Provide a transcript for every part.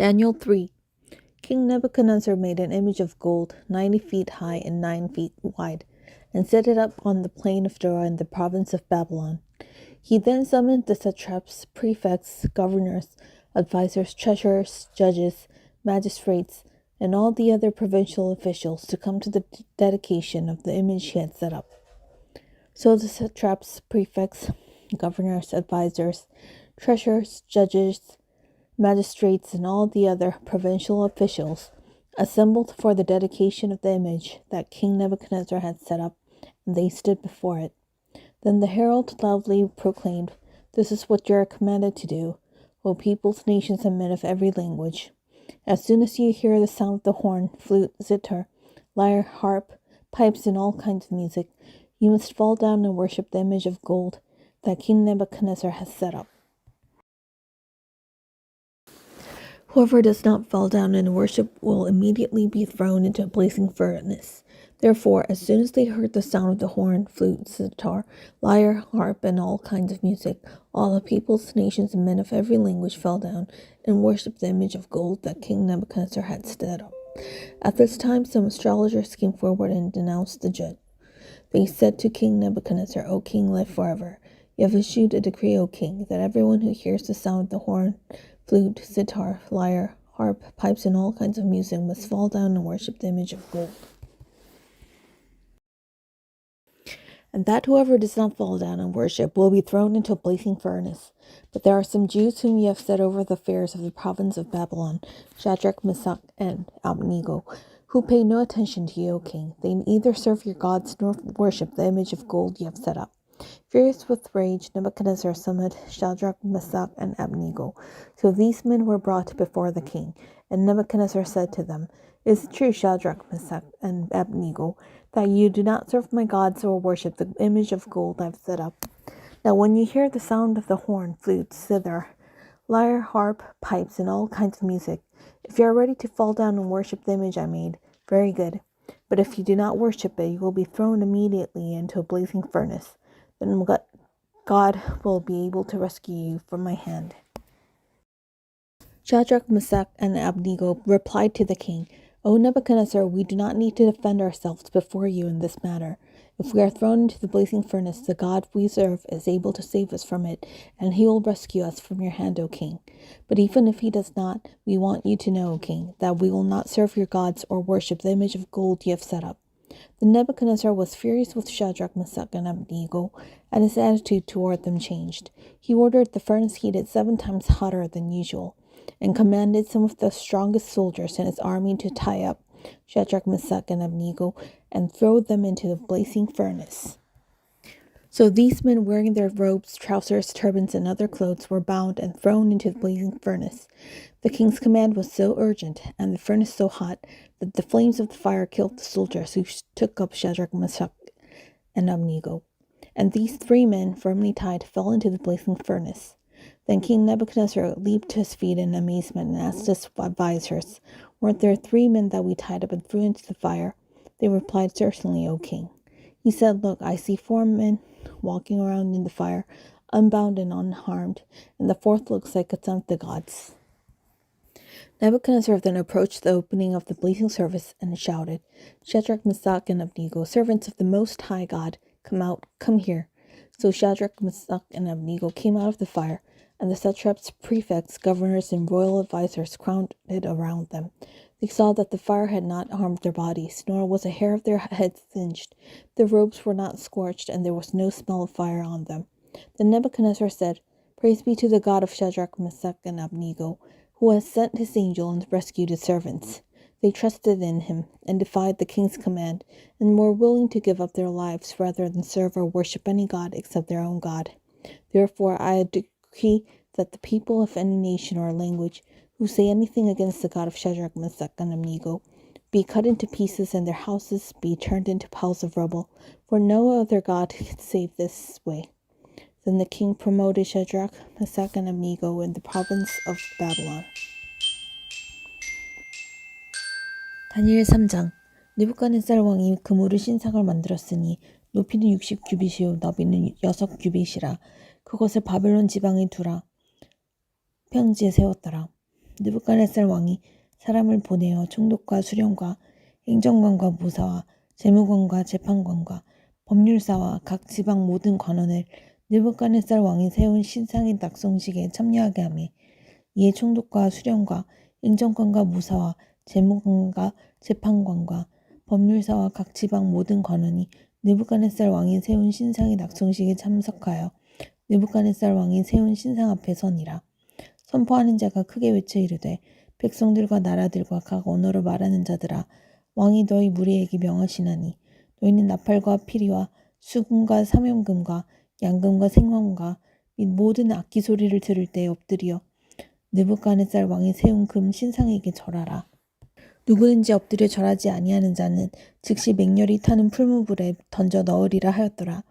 Daniel 3. King Nebuchadnezzar made an image of gold 90 feet high and 9 feet wide, and set it up on the plain of Dura in the province of Babylon. He then summoned the satraps, prefects, governors, advisors, treasurers, judges, magistrates, and all the other provincial officials to come to the dedication of the image he had set up. So the satraps, prefects, governors, advisors, treasurers, judges, magistrates, and all the other provincial officials assembled for the dedication of the image that King Nebuchadnezzar had set up, and they stood before it. Then the herald loudly proclaimed, "This is what you are commanded to do, O peoples, nations, and men of every language. As soon as you hear the sound of the horn, flute, zither, lyre, harp, pipes, and all kinds of music, you must fall down and worship the image of gold that King Nebuchadnezzar has set up. Whoever does not fall down and worship will immediately be thrown into a blazing furnace." Therefore, as soon as they heard the sound of the horn, flute, sitar, lyre, harp, and all kinds of music, all the peoples, nations, and men of every language fell down and worshipped the image of gold that King Nebuchadnezzar had set up. At this time, some astrologers came forward and denounced the judge. They said to King Nebuchadnezzar, "O king, live forever. You have issued a decree, O king, that everyone who hears the sound of the horn, flute, sitar, lyre, harp, pipes, and all kinds of music must fall down and worship the image of gold. And that whoever does not fall down and worship will be thrown into a blazing furnace. But there are some Jews whom you have set over the affairs of the province of Babylon, Shadrach, Meshach, and Abednego, who pay no attention to you, O king. They neither serve your gods nor worship the image of gold you have set up." Furious with rage, Nebuchadnezzar summoned Shadrach, Meshach, and Abednego. So these men were brought before the king, and Nebuchadnezzar said to them, "Is it true, Shadrach, Meshach, and Abednego, that you do not serve my gods or worship the image of gold I have set up? Now when you hear the sound of the horn, flute, zither, lyre, harp, pipes, and all kinds of music, if you are ready to fall down and worship the image I made, very good. But if you do not worship it, you will be thrown immediately into a blazing furnace. Then God will be able to rescue you from my hand." Shadrach, Meshach, and Abednego replied to the king, "O Nebuchadnezzar, we do not need to defend ourselves before you in this matter. If we are thrown into the blazing furnace, the God we serve is able to save us from it, and he will rescue us from your hand, O king. But even if he does not, we want you to know, O king, that we will not serve your gods or worship the image of gold you have set up." Then Nebuchadnezzar was furious with Shadrach, Meshach, and Abednego, and his attitude toward them changed. He ordered the furnace heated 7 times hotter than usual, and commanded some of the strongest soldiers in his army to tie up Shadrach, Meshach, and Abednego and throw them into the blazing furnace. So these men, wearing their robes, trousers, turbans, and other clothes, were bound and thrown into the blazing furnace. The king's command was so urgent, and the furnace so hot, that the flames of the fire killed the soldiers who took up Shadrach, Meshach, and Abednego. And these 3 men, firmly tied, fell into the blazing furnace. Then King Nebuchadnezzar leaped to his feet in amazement and asked his advisors, "Weren't there 3 men that we tied up and threw into the fire?" They replied, "Certainly, O king." He said, "Look, I see 4 men walking around in the fire, unbound and unharmed, and the 4th looks like a son of the gods." Nebuchadnezzar then approached the opening of the blazing furnace and shouted, "Shadrach, Meshach, and Abednego, servants of the Most High God, come out, come here." So Shadrach, Meshach, and Abednego came out of the fire, and the satraps, prefects, governors, and royal advisors crowded around them. They saw that the fire had not harmed their bodies, nor was a hair of their heads singed. Their robes were not scorched, and there was no smell of fire on them. Then Nebuchadnezzar said, "Praise be to the God of Shadrach, Meshach, and Abednego, who has sent his angel and rescued his servants." They trusted in him and defied the king's command, and were willing to give up their lives rather than serve or worship any god except their own God. Therefore I decree that the people of any nation or language who say anything against the God of Shadrach, Meshach, and Abednego be cut into pieces, and their houses be turned into piles of rubble, for no other God can save this way. Then the king promoted Shadrach, Meshach, and Abednego in the province of Babylon. 다니엘 3장. 느부갓네살 왕이 금으로 신상을 만들었으니 높이는 60규빗이요 너비는 6규빗이라. 그것을 바벨론 지방에 두라. 평지에 세웠더라. 느부갓네살 왕이 사람을 보내어 총독과 수령과 행정관과 무사와 재무관과 재판관과 법률사와 각 지방 모든 관원을 느부갓네살 왕이 세운 신상의 낙성식에 참여하게 하며 이에 총독과 수령과 행정관과 무사와 재무관과 재판관과 법률사와 각 지방 모든 관원이 느부갓네살 왕이 세운 신상의 낙성식에 참석하여 느부갓네살 왕이 세운 신상 앞에 서니라. 선포하는 자가 크게 외쳐 이르되 백성들과 나라들과 각 언어로 말하는 자들아 왕이 너희 무리에게 명하시나니 너희는 나팔과 피리와 수금과 사명금과 양금과 생황과 및 모든 악기 소리를 들을 때 엎드려 느부갓네살 왕이 세운 금 신상에게 절하라. 누구든지 엎드려 절하지 아니하는 자는 즉시 맹렬히 타는 풀무불에 던져 넣으리라 하였더라.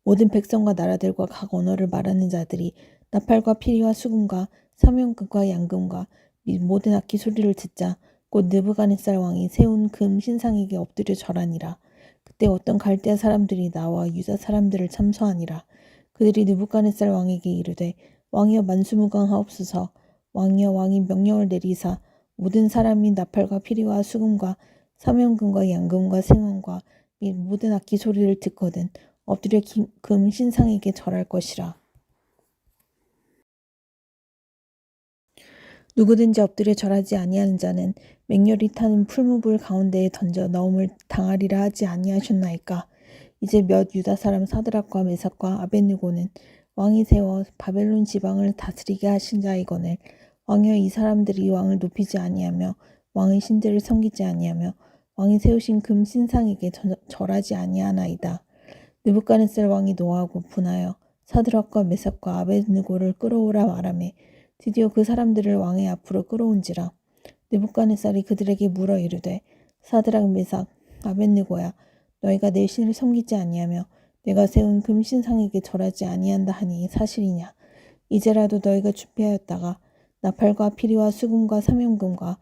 모든 백성과 나라들과 각 언어를 말하는 자들이 나팔과 피리와 수금과 사명금과 양금과 및 모든 악기 소리를 듣자 곧 느부갓네살 왕이 세운 금 신상에게 엎드려 절하니라. 그때 어떤 갈대아 사람들이 나와 유다 사람들을 참소하니라. 그들이 느부갓네살 왕에게 이르되 왕이여 만수무강하옵소서. 왕이여 왕이 명령을 내리사 모든 사람이 나팔과 피리와 수금과 사명금과 양금과 생황과 및 모든 악기 소리를 듣거든 엎드려 금 신상에게 절할 것이라. 누구든지 엎드려 절하지 아니하는 자는 맹렬히 타는 풀무불 가운데에 던져 넣음을 당하리라 하지 아니하셨나이까. 이제 몇 유다 사람 사드락과 메삭과 아벳느고는 왕이 세워 바벨론 지방을 다스리게 하신 자이거늘 왕이여 이 사람들이 왕을 높이지 아니하며 왕의 신들을 섬기지 아니하며 왕이 세우신 금 신상에게 절하지 아니하나이다. 느부갓네살 왕이 노하고 분하여 사드락과 메삭과 아벳느고를 끌어오라 말하매 드디어 그 사람들을 왕의 앞으로 끌어온지라. 느부갓네살이 그들에게 물어 이르되 사드락 메삭 아벳느고야 너희가 내 신을 섬기지 아니하며 내가 세운 금 신상에게 절하지 아니한다 하니 사실이냐. 이제라도 너희가 준비하였다가 나팔과 피리와 수금과 사명금과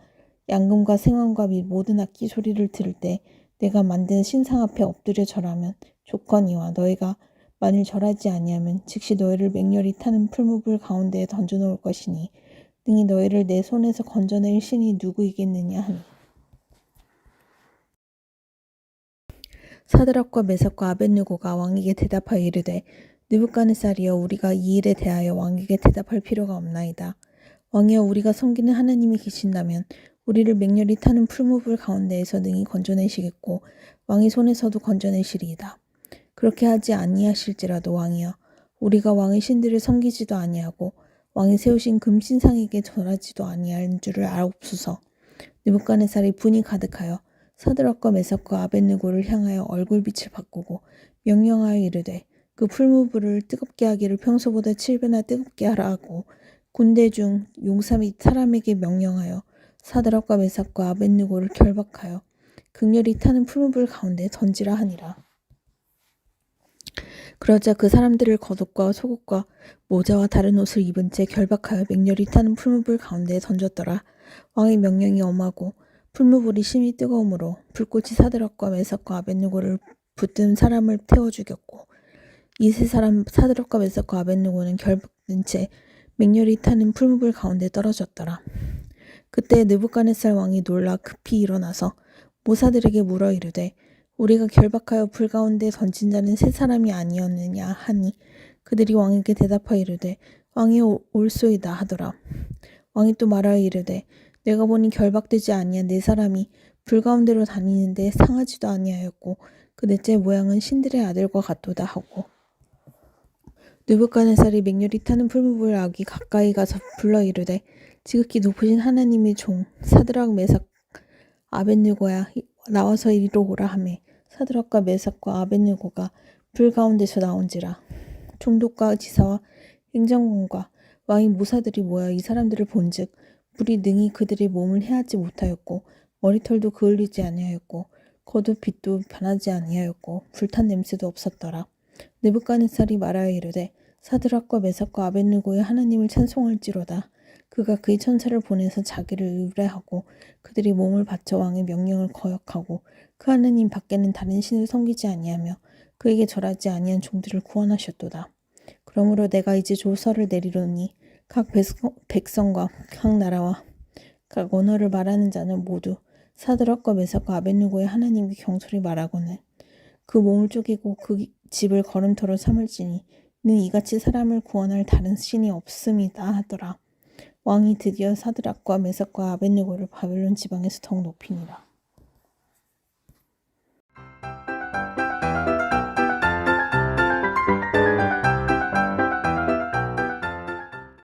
양금과 생황과 및 모든 악기 소리를 들을 때 내가 만든 신상 앞에 엎드려 절하면 좋거니와 너희가 만일 절하지 아니하면 즉시 너희를 맹렬히 타는 풀무불 가운데에 던져놓을 것이니 능히 너희를 내 손에서 건져낼 신이 누구이겠느냐 하니. 사드락과 메삭과 아벳느고가 왕에게 대답하여 이르되 느부갓네살이여 우리가 이 일에 대하여 왕에게 대답할 필요가 없나이다. 왕이여 우리가 섬기는 하나님이 계신다면 우리를 맹렬히 타는 풀무불 가운데에서 능히 건져내시겠고 왕의 손에서도 건져내시리이다. 그렇게 하지 아니하실지라도 왕이여 우리가 왕의 신들을 섬기지도 아니하고 왕이 세우신 금신상에게 절하지도 아니할 줄을 아옵소서. 느부갓네살이 분이 가득하여 사드락과 메삭과 아벳느고를 향하여 얼굴빛을 바꾸고 명령하여 이르되 그 풀무불을 뜨겁게 하기를 평소보다 7배나 뜨겁게 하라 하고 군대 중 용사 및 사람에게 명령하여 사드락과 메삭과 아벳느고를 결박하여 극렬히 타는 풀무불 가운데 던지라 하니라. 그러자 그 사람들을 겉옷과 속옷과 모자와 다른 옷을 입은 채 결박하여 맹렬히 타는 풀무불 가운데에 던졌더라. 왕의 명령이 엄하고 풀무불이 심히 뜨거우므로 불꽃이 사드락과 메삭과 아벳느고를 붙든 사람을 태워 죽였고 이 세 사람 사드락과 메삭과 아벳느고는 결박된 채 맹렬히 타는 풀무불 가운데 떨어졌더라. 그때 느부갓네살 왕이 놀라 급히 일어나서 모사들에게 물어 이르되 우리가 결박하여 불 가운데 던진 자는 세 사람이 아니었느냐 하니 그들이 왕에게 대답하여 이르되 왕이여 올소이다 하더라. 왕이 또 말하여 이르되 내가 보니 결박되지 아니한 네 사람이 불 가운데로 다니는데 상하지도 아니하였고 그 넷째 모양은 신들의 아들과 같도다 하고 느부갓네살이 맹렬히 타는 풀무불 아기 가까이 가서 불러 이르되 지극히 높으신 하나님의 종 사드락 메삭 아벳느고야 나와서 이리로 오라 하매 사드락과 메삭과 아벳느고가 불 가운데서 나온지라. 총독과 지사와 행정관과 왕의 모사들이 모여 이 사람들을 본즉 불이 능히 그들의 몸을 해하지 못하였고 머리털도 그을리지 아니하였고 겉옷 빛도 변하지 아니하였고 불탄 냄새도 없었더라. 느부갓네살이 말하여 이르되 사드락과 메삭과 아벳느고의 하나님을 찬송할지로다. 그가 그의 천사를 보내서 자기를 의뢰하고 그들이 몸을 바쳐 왕의 명령을 거역하고 그 하나님 밖에는 다른 신을 섬기지 아니하며 그에게 절하지 아니한 종들을 구원하셨도다. 그러므로 내가 이제 조서를 내리노니 각 백성과 각 나라와 각 언어를 말하는 자는 모두 사드락과 메삭과 아벳느고의 하나님께 경솔히 말하고는 그 몸을 쪼개고 그 집을 걸음터로 삼을지니 이는 이같이 사람을 구원할 다른 신이 없음이다 하더라. 왕이 드디어 사드락과 메삭과 아벳느고를 바벨론 지방에서 더욱 높이니라.